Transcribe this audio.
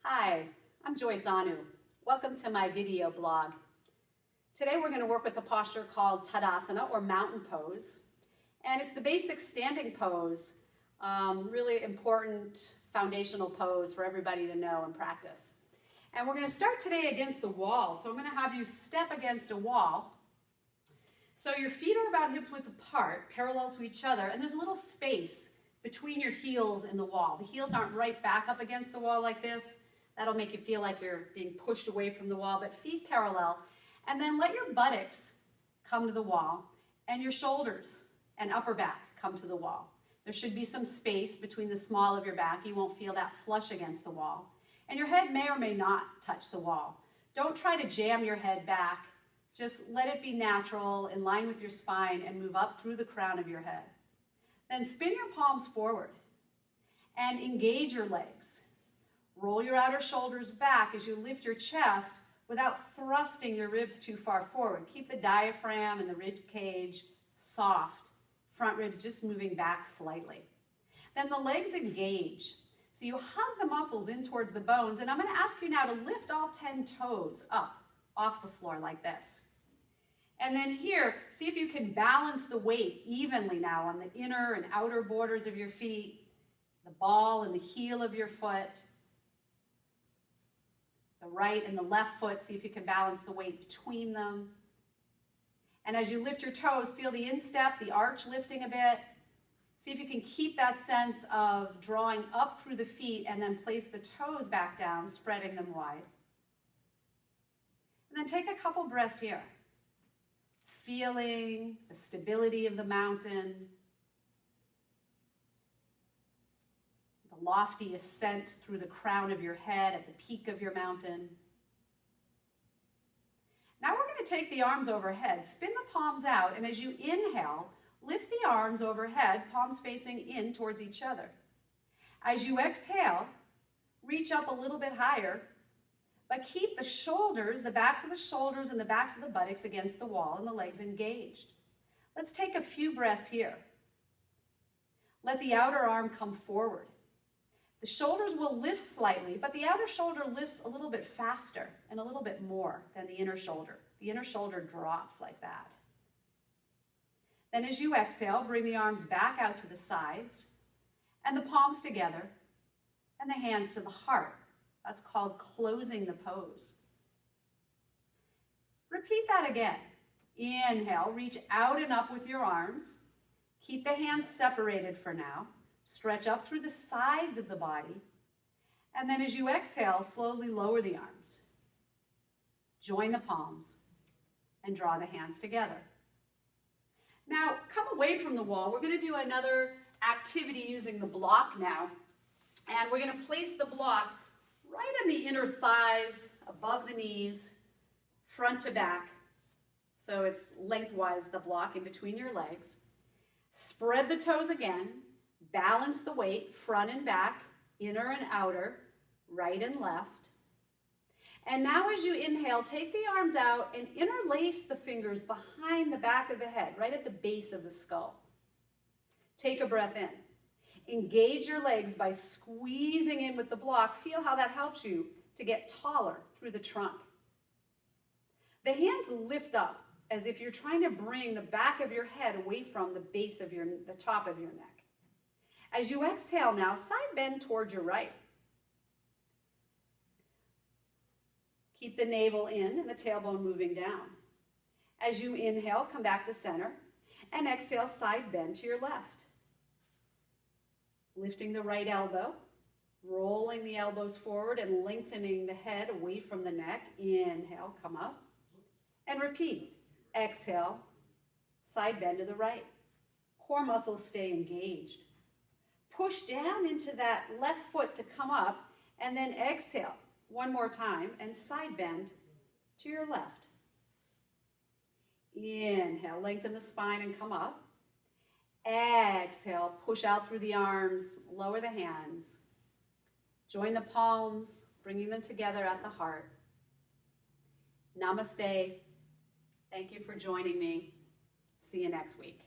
Hi, I'm Joyce Anue. Welcome to my video blog. Today we're going to work with a posture called Tadasana or mountain pose. And it's the basic standing pose, really important foundational pose for everybody to know and practice. And we're going to start today against the wall. So I'm going to have you step against a wall. So your feet are about hips width apart, parallel to each other, and there's a little space between your heels and the wall. The heels aren't right back up against the wall like this. That'll make you feel like you're being pushed away from the wall, but feet parallel. And then let your buttocks come to the wall and your shoulders and upper back come to the wall. There should be some space between the small of your back. You won't feel that flush against the wall. And your head may or may not touch the wall. Don't try to jam your head back. Just let it be natural, in line with your spine, and move up through the crown of your head. Then spin your palms forward and engage your legs. Roll your outer shoulders back as you lift your chest without thrusting your ribs too far forward. Keep the diaphragm and the rib cage soft. Front ribs just moving back slightly. Then the legs engage. So you hug the muscles in towards the bones, and I'm going to ask you now to lift all 10 toes up off the floor like this. And then here, see if you can balance the weight evenly now on the inner and outer borders of your feet, the ball and the heel of your foot, the right and the left foot. See if you can balance the weight between them. And as you lift your toes, feel the instep, the arch lifting a bit. See if you can keep that sense of drawing up through the feet and then place the toes back down, spreading them wide. And then take a couple breaths here. Feeling the stability of the mountain, the lofty ascent through the crown of your head at the peak of your mountain. Now we're going to take the arms overhead, spin the palms out, and as you inhale, lift the arms overhead, palms facing in towards each other. As you exhale, reach up a little bit higher, but keep the shoulders, the backs of the shoulders and the backs of the buttocks against the wall and the legs engaged. Let's take a few breaths here. Let the outer arm come forward. The shoulders will lift slightly, but the outer shoulder lifts a little bit faster and a little bit more than the inner shoulder. The inner shoulder drops like that. Then as you exhale, bring the arms back out to the sides and the palms together and the hands to the heart. That's called closing the pose. Repeat that again. Inhale, reach out and up with your arms. Keep the hands separated for now. Stretch up through the sides of the body. And then as you exhale, slowly lower the arms. Join the palms and draw the hands together. Now, come away from the wall. We're going to do another activity using the block now. And we're going to place the block right in the inner thighs, above the knees, front to back. So it's lengthwise the block in between your legs. Spread the toes again. Balance the weight, front and back, inner and outer, right and left. And now as you inhale, take the arms out and interlace the fingers behind the back of the head, right at the base of the skull. Take a breath in. Engage your legs by squeezing in with the block. Feel how that helps you to get taller through the trunk. The hands lift up as if you're trying to bring the back of your head away from the base of the top of your neck. As you exhale now, side bend towards your right. Keep the navel in and the tailbone moving down. As you inhale, come back to center, and exhale, side bend to your left. Lifting the right elbow, rolling the elbows forward and lengthening the head away from the neck. Inhale, come up, and repeat. Exhale, side bend to the right. Core muscles stay engaged. Push down into that left foot to come up, and then exhale one more time and side bend to your left. Inhale, lengthen the spine and come up. Exhale, push out through the arms, lower the hands. Join the palms, bringing them together at the heart. Namaste. Thank you for joining me. See you next week.